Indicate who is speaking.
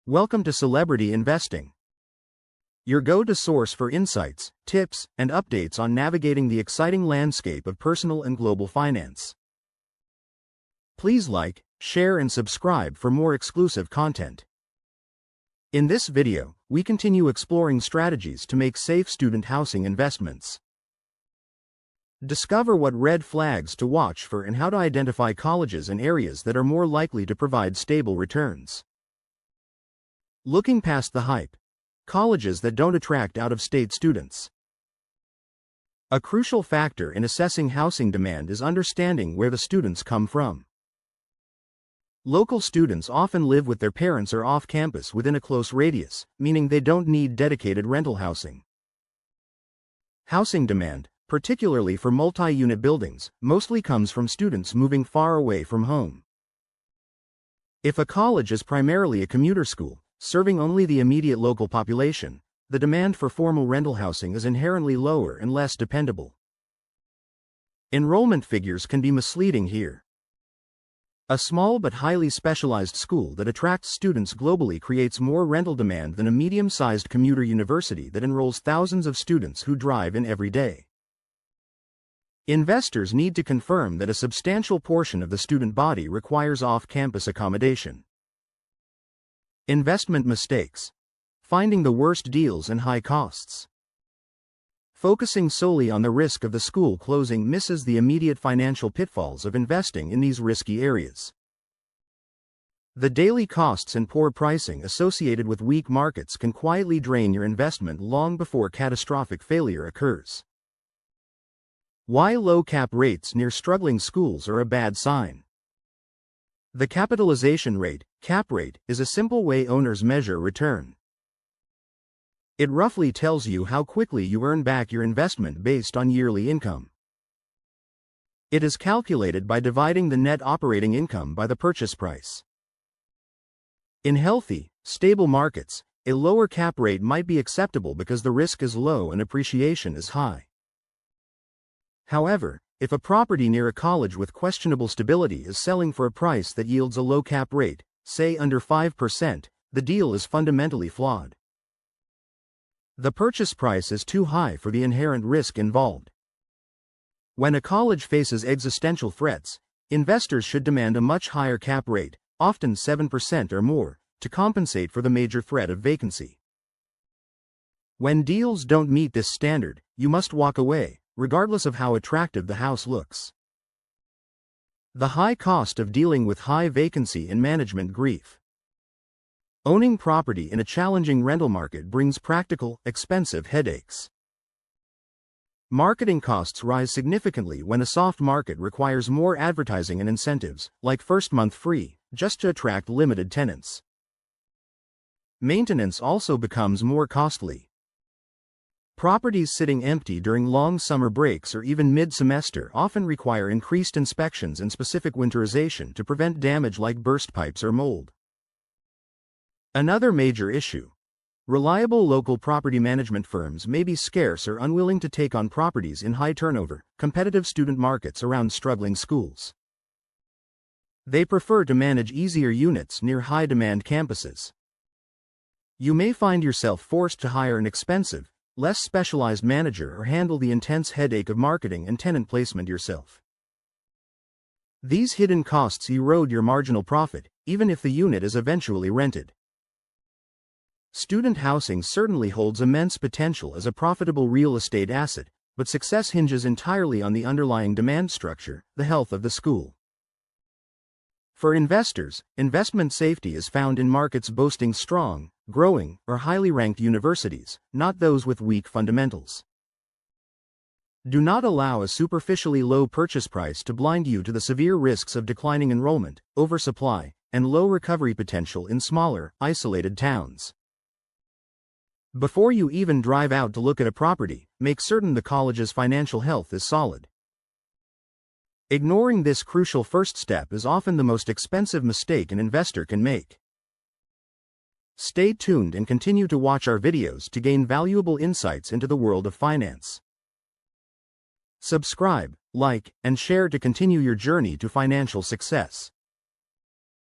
Speaker 1: Welcome to Celebrity Investing, your go-to source for insights, tips, and updates on navigating the exciting landscape of personal and global finance. Please like, share, and subscribe for more exclusive content. In this video, we continue exploring strategies to make safe student housing investments. Discover what red flags to watch for and how to identify colleges and areas that are more likely to provide stable returns. Looking past the hype. Colleges that don't attract out-of-state students. A crucial factor in assessing housing demand is understanding where the students come from. Local students often live with their parents or off-campus within a close radius, meaning they don't need dedicated rental housing. Housing demand, particularly for multi-unit buildings, mostly comes from students moving far away from home. If a college is primarily a commuter school, serving only the immediate local population, the demand for formal rental housing is inherently lower and less dependable. Enrollment figures can be misleading here. A small but highly specialized school that attracts students globally creates more rental demand than a medium-sized commuter university that enrolls thousands of students who drive in every day. Investors need to confirm that a substantial portion of the student body requires off-campus accommodation. Investment mistakes. Finding the worst deals and high costs. Focusing solely on the risk of the school closing misses the immediate financial pitfalls of investing in these risky areas. The daily costs and poor pricing associated with weak markets can quietly drain your investment long before catastrophic failure occurs. Why low cap rates near struggling schools are a bad sign. The capitalization rate, cap rate, is a simple way owners measure return. It roughly tells you how quickly you earn back your investment based on yearly income. It is calculated by dividing the net operating income by the purchase price. In healthy, stable markets, a lower cap rate might be acceptable because the risk is low and appreciation is high. However, if a property near a college with questionable stability is selling for a price that yields a low cap rate, say under 5%, the deal is fundamentally flawed. The purchase price is too high for the inherent risk involved. When a college faces existential threats, investors should demand a much higher cap rate, often 7% or more, to compensate for the major threat of vacancy. When deals don't meet this standard, you must walk away, regardless of how attractive the house looks. The high cost of dealing with high vacancy and management grief. Owning property in a challenging rental market brings practical, expensive headaches. Marketing costs rise significantly when a soft market requires more advertising and incentives, like first month free, just to attract limited tenants. Maintenance also becomes more costly. Properties sitting empty during long summer breaks or even mid-semester often require increased inspections and specific winterization to prevent damage like burst pipes or mold. Another major issue. Reliable local property management firms may be scarce or unwilling to take on properties in high turnover, competitive student markets around struggling schools. They prefer to manage easier units near high-demand campuses. You may find yourself forced to hire an expensive, less specialized manager or handle the intense headache of marketing and tenant placement yourself. These hidden costs erode your marginal profit, even if the unit is eventually rented. Student housing certainly holds immense potential as a profitable real estate asset, but success hinges entirely on the underlying demand structure, the health of the school. For investors, investment safety is found in markets boasting strong, growing, or highly ranked universities, not those with weak fundamentals. Do not allow a superficially low purchase price to blind you to the severe risks of declining enrollment, oversupply, and low recovery potential in smaller, isolated towns. Before you even drive out to look at a property, make certain the college's financial health is solid. Ignoring this crucial first step is often the most expensive mistake an investor can make. Stay tuned and continue to watch our videos to gain valuable insights into the world of finance. Subscribe, like, and share to continue your journey to financial success.